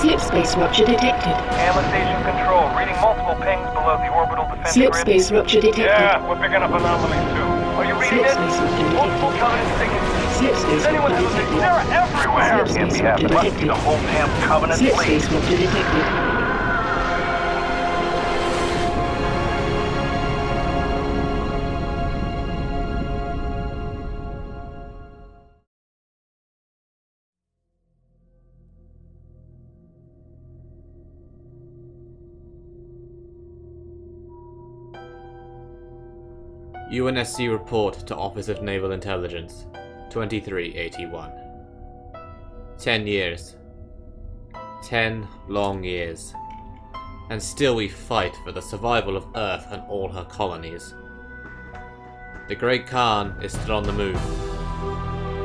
Slip space rupture detected. Gamma station control, reading multiple pings below the orbital defense Slip grid. space rupture detected. Yeah, we're picking up anomalies too. Are you reading Slip it? space rupture Multiple detected. Covenant signatures. Slip space Does anyone have rupture a detected. They're everywhere! Slip Can't space be rupture happening. Must be detected. the whole damn Covenant Slip fleet. space rupture detected. UNSC report to Office of Naval Intelligence, 2381. 10 years. 10 long years. And still we fight for the survival of Earth and all her colonies. The Great Khan is still on the move.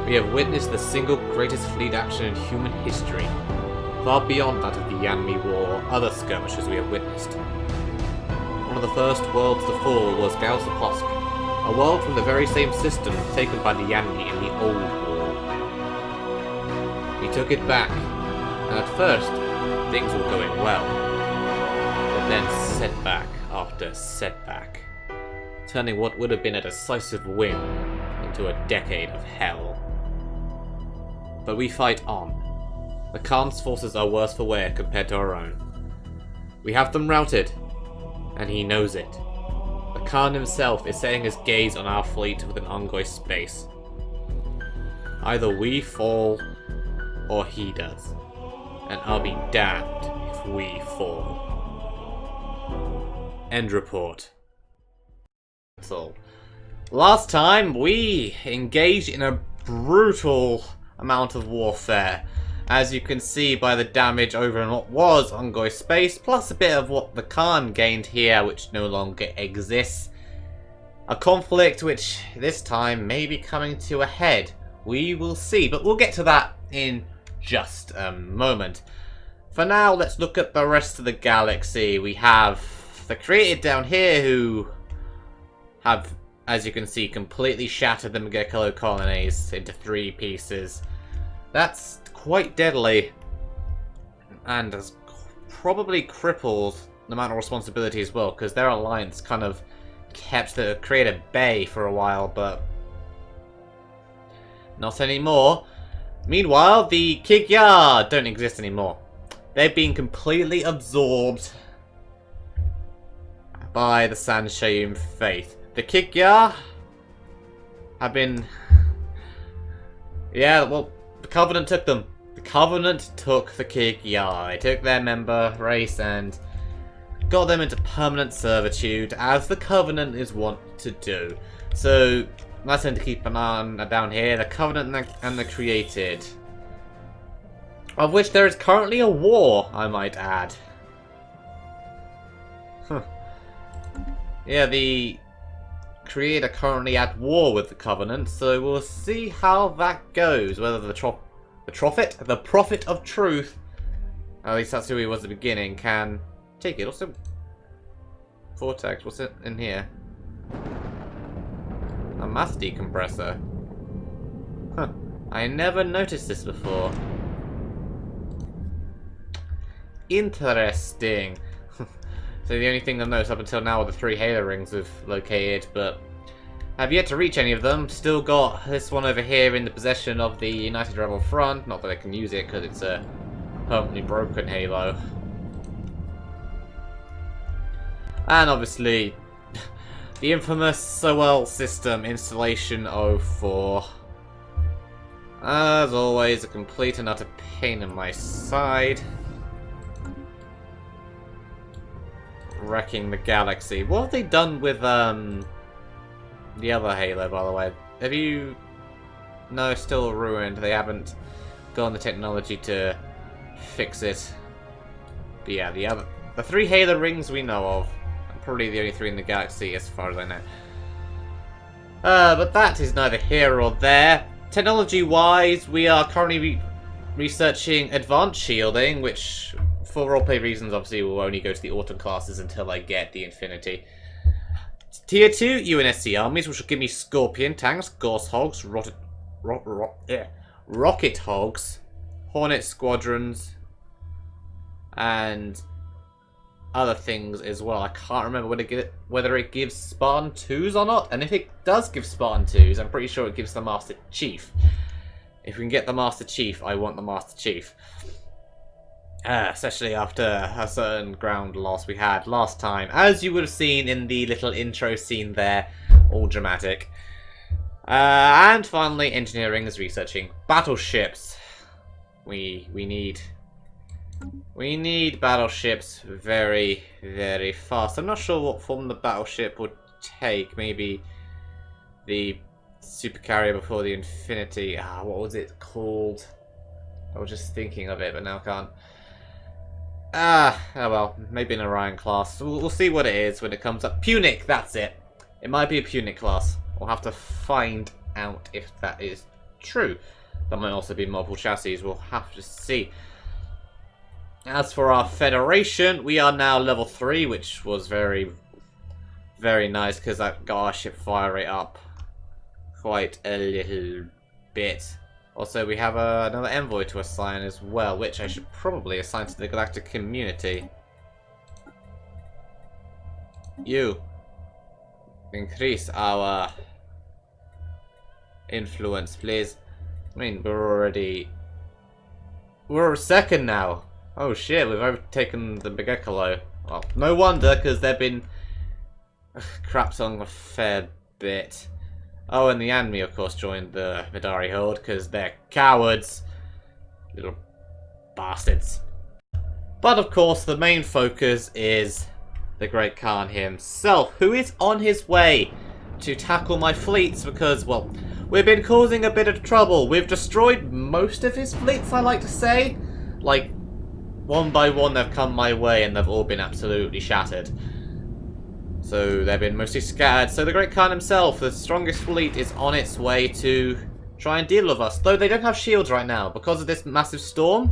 We have witnessed the single greatest fleet action in human history, far beyond that of the Yanmi War or other skirmishes we have witnessed. One of the first worlds to fall was Galactic, a world from the very same system taken by the Yanmi in the Old War. We took it back, and at first, things were going well. But then setback after setback, turning what would have been a decisive win into a decade of hell. But we fight on. The Khan's forces are worse for wear compared to our own. We have them routed, and he knows it. The Khan himself is setting his gaze on our fleet with an ongoing space. Either we fall, or he does. And I'll be damned if we fall. End report. That's all. Last time, we engaged in a brutal amount of warfare. As you can see by the damage over in what was ongoing space, plus a bit of what the Khan gained here, which no longer exists. A conflict which, this time, may be coming to a head. We will see, but we'll get to that in just a moment. For now, let's look at the rest of the galaxy. We have the created down here who have, as you can see, completely shattered the Megakilo colonies into 3 pieces. That's quite deadly, and has probably crippled the amount of responsibility as well, because their alliance kind of kept the creator bay for a while, but not anymore. Meanwhile, the Kigya don't exist anymore. They've been completely absorbed by the Sanshayum faith. The Kigya have been... yeah, well, the Covenant took them. The Covenant took the Kigya. They took their member race and got them into permanent servitude, as the Covenant is wont to do. So, that's something to keep an eye on down here. The Covenant and the Created. Of which there is currently a war, I might add. Huh. Yeah, the Created are currently at war with the Covenant, so we'll see how that goes. Whether the Prophet of Truth, at least that's who he was at the beginning, can take it. Also, Vortex, what's it in here? A mass decompressor. Huh. I never noticed this before. Interesting. So the only thing I've noticed up until now are the 3 Halo rings we've located, but have yet to reach any of them. Still got this one over here in the possession of the United Rebel Front. Not that I can use it because it's a permanently broken Halo. And obviously, the infamous Sowell System Installation 04. As always, a complete and utter pain in my side. Wrecking the galaxy. What have they done with the other Halo, by the way? Have you... No, still ruined. They haven't gotten the technology to fix it. But yeah, the 3 Halo rings we know of. Probably the only 3 in the galaxy as far as I know. But that is neither here or there. Technology-wise, we are currently researching advanced shielding, which, for roleplay reasons, obviously will only go to the autumn classes until I get the Infinity. Tier 2 UNSC armies, which will give me Scorpion tanks, Gauss Hogs, Rocket Hogs, Hornet Squadrons, and other things as well. I can't remember whether it gives Spartan 2s or not, and if it does give Spartan 2s, I'm pretty sure it gives the Master Chief. If we can get the Master Chief, I want the Master Chief. Especially after a certain ground loss we had last time, as you would have seen in the little intro scene there, all dramatic. And finally, engineering is researching battleships. We need battleships very, very fast. I'm not sure what form the battleship would take. Maybe the supercarrier before the Infinity. What was it called? I was just thinking of it, but now I can't. Oh well, maybe an Orion class. We'll see what it is when it comes up. Punic, that's it. It might be a Punic class. We'll have to find out if that is true. That might also be multiple chassis. We'll have to see. As for our Federation, we are now level 3, which was very, very nice because that got our ship fire rate up quite a little bit. Also, we have another envoy to assign as well, which I should probably assign to the Galactic community. You increase our influence, please. I mean, we're second now. Oh shit, we've overtaken the Megacolo. Well, no wonder, because they've been crapped on a fair bit. Oh, and the enemy, of course, joined the Midari Horde, because they're cowards. Little bastards. But, of course, the main focus is the Great Khan himself, who is on his way to tackle my fleets, because, well, we've been causing a bit of trouble. We've destroyed most of his fleets, I like to say. Like, one by one they've come my way and they've all been absolutely shattered. So they've been mostly scattered. So the Great Khan himself, the strongest fleet, is on its way to try and deal with us. Though they don't have shields right now. Because of this massive storm,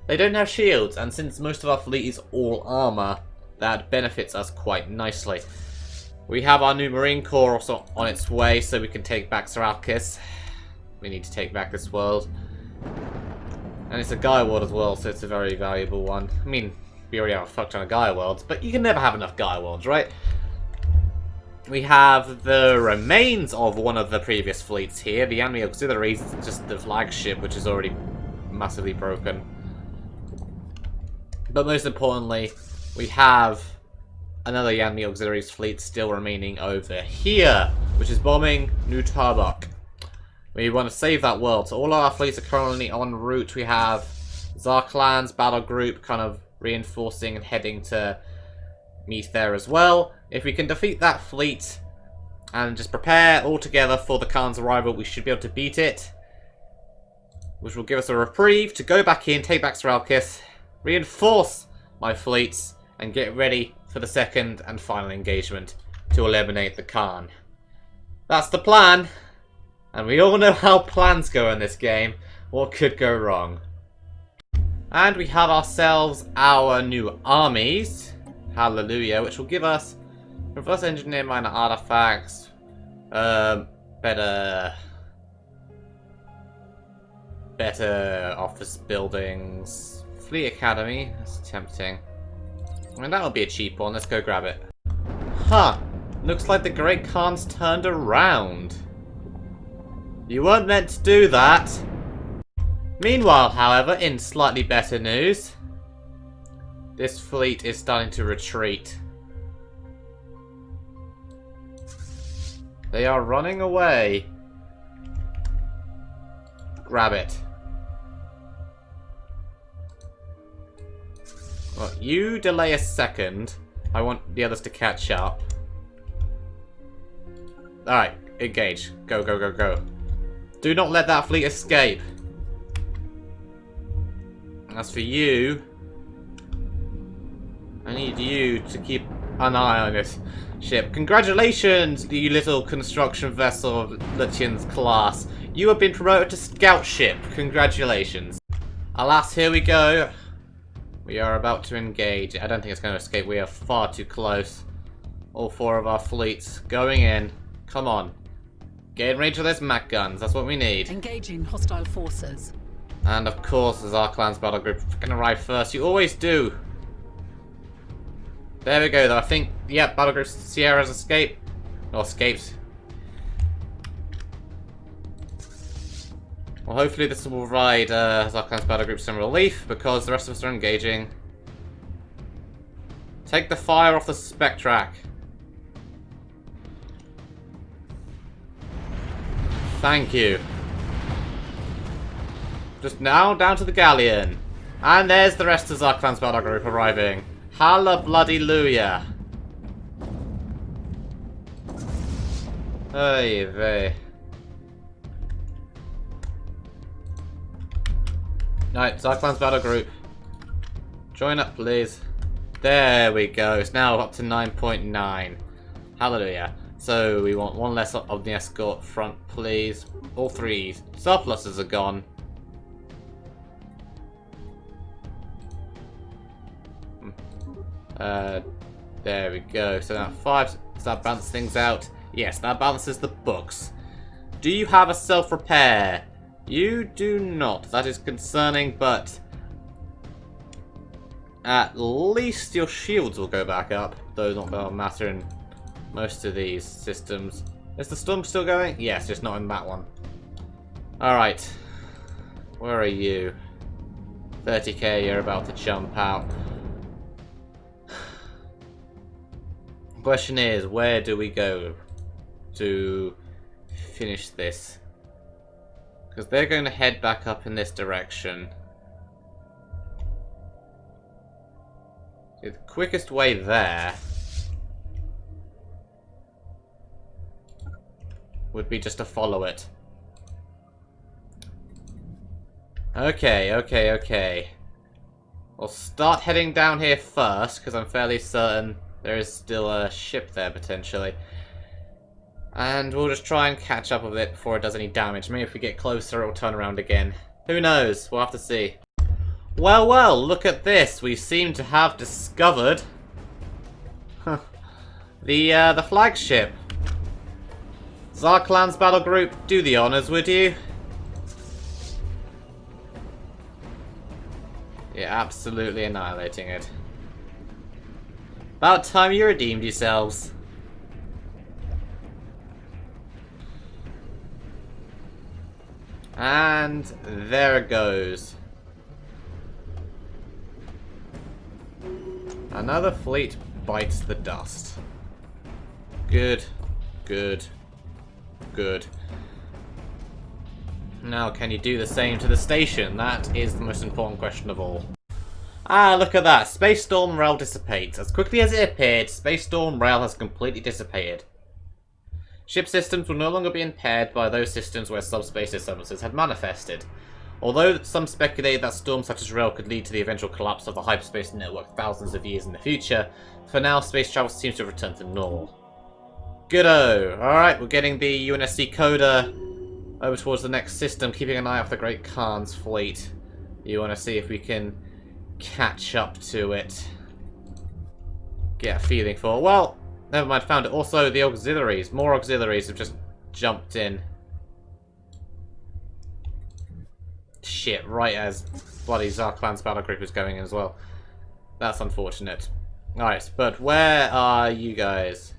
they don't have shields. And since most of our fleet is all armor, that benefits us quite nicely. We have our new Marine Corps also on its way, so we can take back Seralkis. We need to take back this world. And it's a Gaia world as well, so it's a very valuable one. I mean, we already have a fuck ton of Gaia worlds, but you can never have enough Gaia worlds, right? We have the remains of one of the previous fleets here. The enemy auxiliaries, just the flagship, which is already massively broken. But most importantly, we have another enemy auxiliaries fleet still remaining over here, which is bombing New Tarbuk. We want to save that world, so all our fleets are currently en route. We have Zarklan's battle group kind of reinforcing and heading to meet there as well. If we can defeat that fleet and just prepare all together for the Khan's arrival, we should be able to beat it. Which will give us a reprieve to go back in, take back Seralkis, reinforce my fleets, and get ready for the second and final engagement to eliminate the Khan. That's the plan. And we all know how plans go in this game. What could go wrong? And we have ourselves our new armies. Hallelujah. Which will give us reverse engineer minor artifacts. Better office buildings. Fleet Academy. That's tempting. I mean, that'll be a cheap one. Let's go grab it. Huh. Looks like the Great Khan's turned around. You weren't meant to do that. Meanwhile, however, in slightly better news, this fleet is starting to retreat. They are running away. Grab it. Well, you delay a second. I want the others to catch up. Alright, engage. Go, go, go, go. Do not let that fleet escape. As for you, I need you to keep an eye on this ship. Congratulations, you little construction vessel of Lutyens class. You have been promoted to scout ship. Congratulations. Alas, here we go. We are about to engage. I don't think it's going to escape. We are far too close. All four of our fleets going in. Come on. Get in range of those Mac guns. That's what we need. Engaging hostile forces. And of course, as our clan's battle group can arrive first. You always do. There we go, though. I think, yeah, battle group Sierra's escaped. Or escaped. Well, hopefully this will provide our clan's battle group some relief, because the rest of us are engaging. Take the fire off the Spectrac. Thank you. Just now, down to the galleon. And there's the rest of our clan's battle group arriving. Hallelujah. Hey, vey. Right, Zarklan's battle group. Join up, please. There we go. It's now up to 9.9. Hallelujah. So we want one less of the escort front, please. All three surpluses are gone. There we go. So now 5. Does that balance things out? Yes, that balances the books. Do you have a self-repair? You do not. That is concerning, but at least your shields will go back up. Though not that will matter in most of these systems. Is the storm still going? Yes, just not in that one. Alright. Where are you? 30k, you're about to jump out. Question is, where do we go to finish this? Because they're going to head back up in this direction. The quickest way there would be just to follow it. Okay. We'll start heading down here first, because I'm fairly certain there is still a ship there, potentially. And we'll just try and catch up with it before it does any damage. Maybe if we get closer, it'll turn around again. Who knows? We'll have to see. Well, look at this. We seem to have discovered the flagship. Zarklan's battle group, do the honors, would you? Yeah, absolutely annihilating it. About time you redeemed yourselves. And there it goes. Another fleet bites the dust. Good. Now, can you do the same to the station? That is the most important question of all. Ah, look at that. Space Storm Rail dissipates. As quickly as it appeared, Space Storm Rail has completely dissipated. Ship systems will no longer be impaired by those systems where subspace disturbances had manifested. Although some speculate that storms such as Rail could lead to the eventual collapse of the hyperspace network thousands of years in the future, for now space travel seems to have returned to normal. Good-o! Alright, we're getting the UNSC coder over towards the next system, keeping an eye off the Great Khan's fleet. You want to see if we can catch up to it. Get a feeling for it. Well, never mind, found it. Also, the auxiliaries. More auxiliaries have just jumped in. Shit, right as bloody Zarklan's battle group is going in as well. That's unfortunate. Alright, but where are you guys?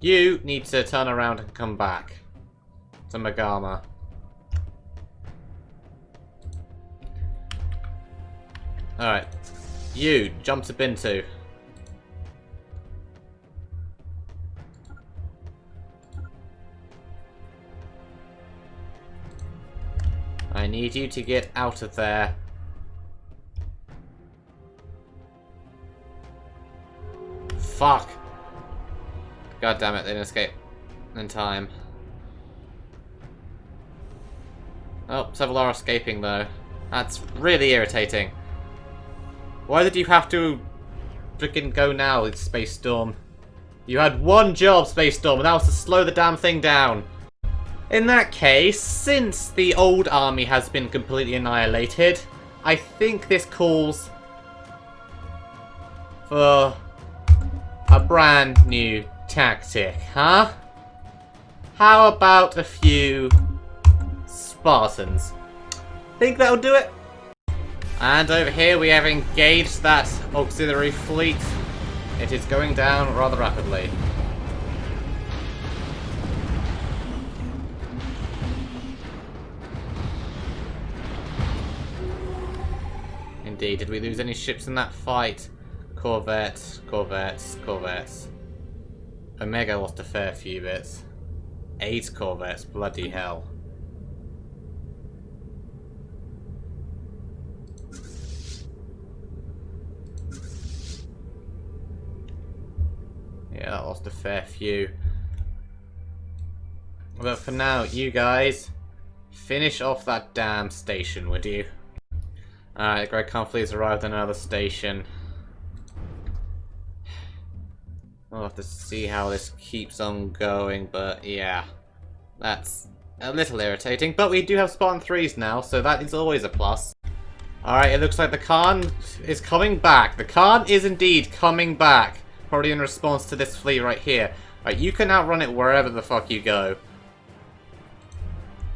You need to turn around and come back to Magama. Alright. You, jump to Bintu. I need you to get out of there. Fuck! God damn it, they didn't escape in time. Oh, several are escaping though. That's really irritating. Why did you have to freaking go now, Space Storm? You had one job, Space Storm, and that was to slow the damn thing down. In that case, since the old army has been completely annihilated, I think this calls for a brand new tactic, huh? How about a few Spartans. Think that'll do it? And over here we have engaged that auxiliary fleet. It is going down rather rapidly. Indeed, did we lose any ships in that fight? Corvettes, corvettes, corvettes. Omega lost a fair few bits. 8 corvettes, bloody hell. Yeah, that lost a fair few. But for now, you guys, finish off that damn station, would you? Alright, the Great Khan fleet has arrived at another station. We'll have to see how this keeps on going, but yeah. That's a little irritating, but we do have Spartan 3s now, so that is always a plus. Alright, it looks like the Khan is coming back. The Khan is indeed coming back. Probably in response to this fleet right here. Alright, you can outrun it wherever the fuck you go.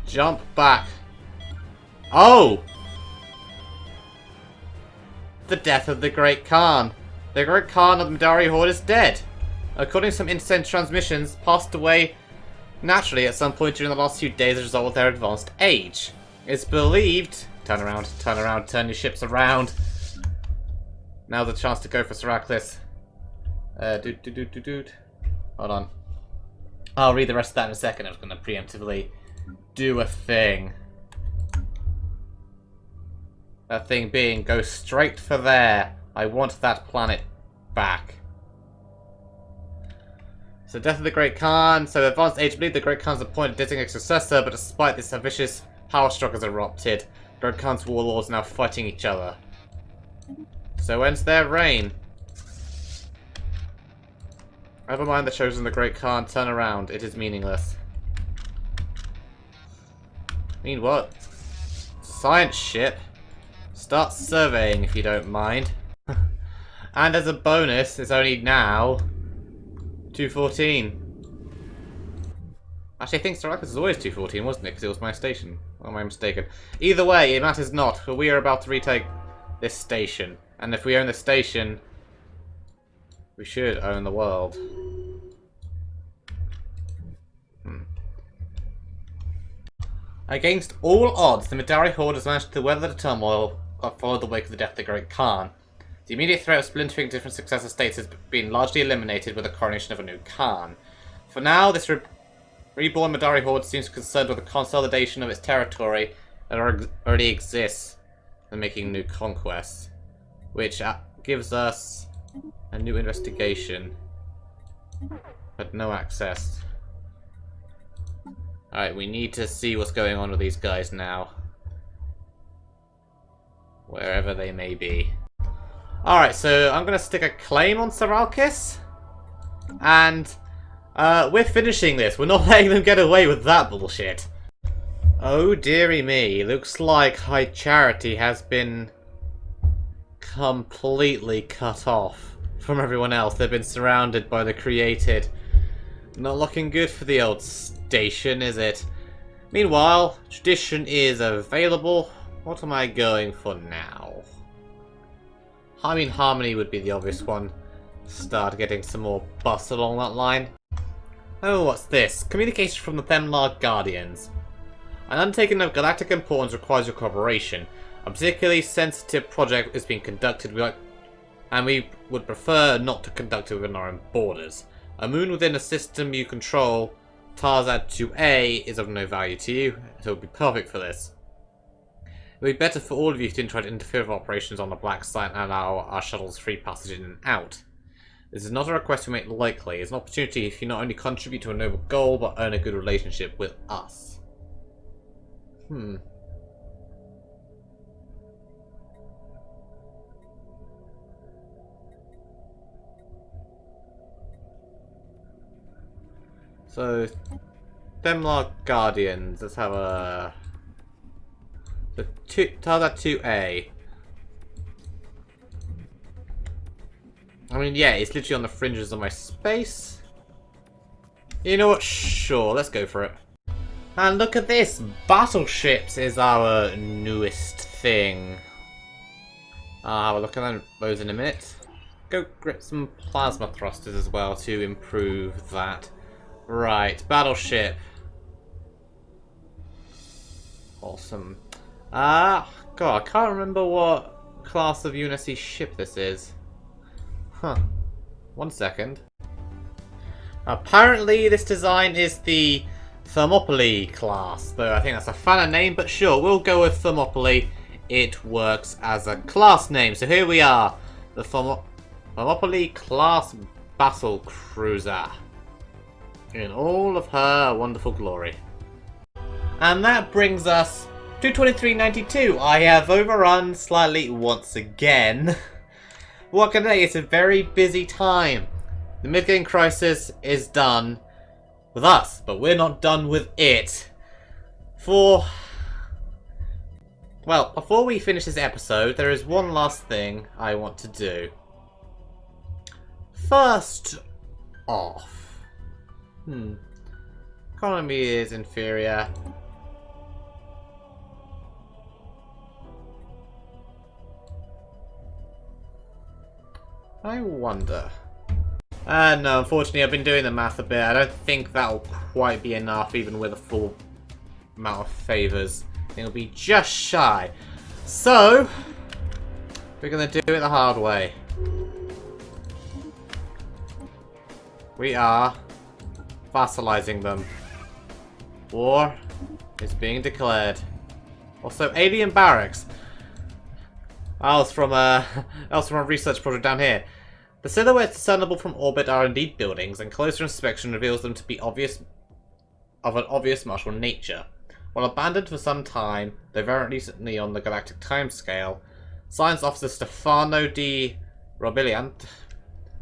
Jump back. Oh! The death of the Great Khan. The Great Khan of the Midari Horde is dead. According to some intercept transmissions, passed away naturally at some point during the last few days as a result of their advanced age. It's believed... Turn around, turn your ships around. Now's the chance to go for Herakles. Hold on. I'll read the rest of that in a second. I was going to preemptively do a thing. That thing being, go straight for there. I want that planet back. So, death of the Great Khan. So, advanced age believed the Great Khan's appointed designated successor, but despite this, a vicious power struggle has erupted. The Great Khan's warlords are now fighting each other. So, ends their reign. Never mind the chosen the Great Khan. Turn around. It is meaningless. Mean what? Science ship. Start surveying if you don't mind. And as a bonus, it's only now 2:14. Actually, I think Stellaris was always 2:14, wasn't it? Because it was my station. Or am I mistaken? Either way, it matters not, for we are about to retake this station. And if we own the station, we should own the world. Against all odds, the Midari Horde has managed to weather the turmoil that followed the wake of the death of the Great Khan. The immediate threat of splintering different successor states has been largely eliminated with the coronation of a new Khan. For now, this reborn Midari Horde seems concerned with the consolidation of its territory that already exists and making new conquests, which gives us a new investigation, but no access. Alright, we need to see what's going on with these guys now. Wherever they may be. Alright, so I'm going to stick a claim on Herakles. And we're finishing this. We're not letting them get away with that bullshit. Oh dearie me. Looks like High Charity has been completely cut off from everyone else. They've been surrounded by the created. Not looking good for the old station, is it? Meanwhile, tradition is available. What am I going for now? I mean, Harmony would be the obvious one. Start getting some more bus along that line. Oh, what's this? Communication from the Themlar Guardians. An undertaking of galactic importance requires your cooperation. A particularly sensitive project is being conducted, and we would prefer not to conduct it within our own borders. A moon within a system you control, Tarzad 2A, is of no value to you, so it would be perfect for this. It would be better for all of you to try to interfere with operations on the black site and allow our shuttles free passage in and out. This is not a request we make lightly. It's an opportunity if you not only contribute to a noble goal, but earn a good relationship with us. So, Themlar Guardians, let's have a... Tarzad 2A. I mean, yeah, it's literally on the fringes of my space. You know what? Sure, let's go for it. And look at this! Battleships is our newest thing. I'll have a look at those in a minute. Go grip some plasma thrusters as well to improve that. Right, battleship. Awesome. God, I can't remember what class of UNSC ship this is. Huh. 1 second. Apparently this design is the Thermopylae class, though I think that's a fanner name, but sure, we'll go with Thermopylae. It works as a class name. So here we are, the Thermopylae class battle cruiser in all of her wonderful glory. And that brings us to 2392. I have overrun slightly once again. What can I say? It's a very busy time. The mid-game crisis is done with us, but we're not done with it. Well, before we finish this episode, there is one last thing I want to do. First off, economy is inferior. I wonder. No, unfortunately I've been doing the math a bit. I don't think that'll quite be enough, even with a full amount of favours. I think it'll be just shy. So, we're going to do it the hard way. We are vassalizing them. War is being declared. Also, alien barracks. That was from a research project down here. The silhouettes discernible from orbit are indeed buildings, and closer inspection reveals them to be of an obvious martial nature. While abandoned for some time, though very recently on the Galactic timescale, Science Officer Stefano di Robiliant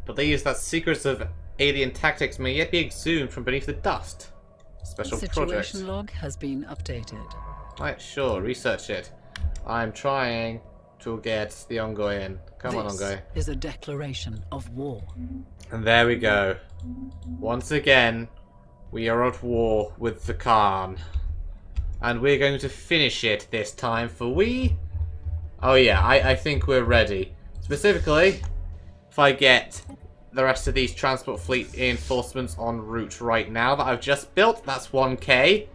believes that secrets of alien tactics may yet be exhumed from beneath the dust. Special Situation project. log has been updated. Right, sure, research it. I'm trying to get the Ongoy in. Come on, Ongoy. This is a declaration of war. And there we go. Once again, we are at war with the Khan. And we're going to finish it this time, for we... Oh yeah, I think we're ready. Specifically, if I get the rest of these transport fleet reinforcements en route right now that I've just built, that's 1k.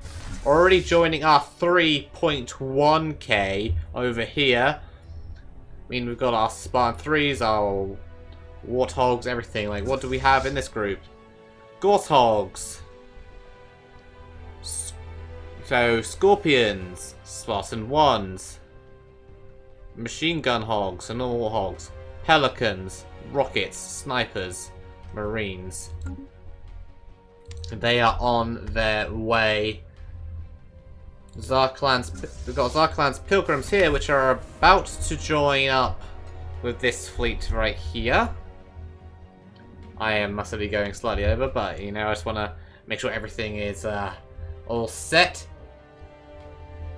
Already joining our 3.1k over here. I mean, we've got our Spartan 3s, our Warthogs, everything. Like, what do we have in this group? Gorthogs. So, Scorpions, Spartan 1s, Machine Gun Hogs, and normal Hogs, Pelicans, Rockets, Snipers, Marines. They are on their way. We've got Zarklan's Pilgrims here, which are about to join up with this fleet right here. I am massively going slightly over, but, you know, I just want to make sure everything is all set.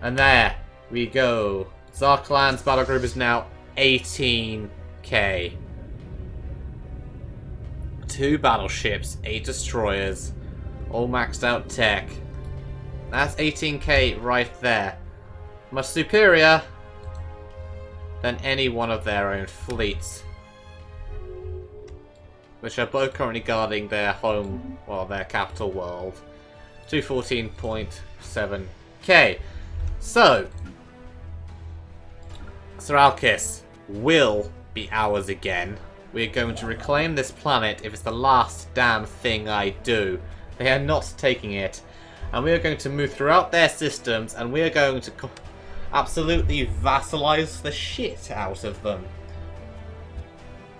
And there we go. Zarklan's battle group is now 18k. 2 battleships, 8 destroyers, all maxed out tech. That's 18k right there. Much superior than any one of their own fleets, which are both currently guarding their home, well, their capital world. 214.7k. So, Seralkis will be ours again. We're going to reclaim this planet if it's the last damn thing I do. They are not taking it. And we are going to move throughout their systems, and we are going to absolutely vassalize the shit out of them.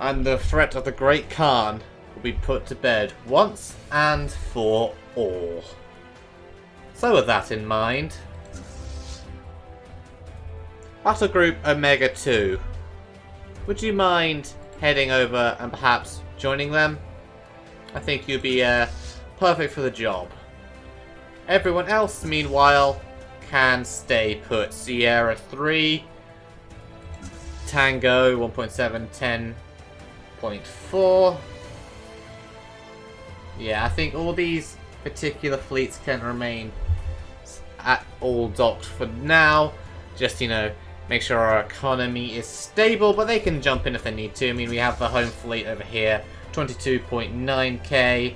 And the threat of the Great Khan will be put to bed once and for all. So with that in mind, Battle Group Omega 2, would you mind heading over and perhaps joining them? I think you'd be perfect for the job. Everyone else, meanwhile, can stay put. Sierra 3, Tango 1.7, 10.4. Yeah, I think all these particular fleets can remain all docked for now. Just, you know, make sure our economy is stable, but they can jump in if they need to. I mean, we have the home fleet over here, 22.9k.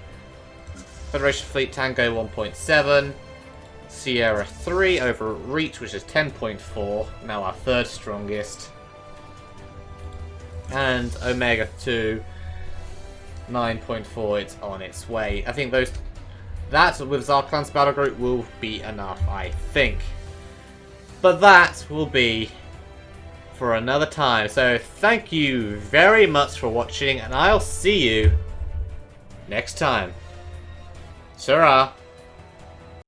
Federation fleet Tango 1.7. Sierra 3 over Reach, which is 10.4, now our third strongest. And Omega 2, 9.4, it's on its way. I think that with Zarklan's battle group will be enough, I think. But that will be for another time. So thank you very much for watching, and I'll see you next time. Sarah.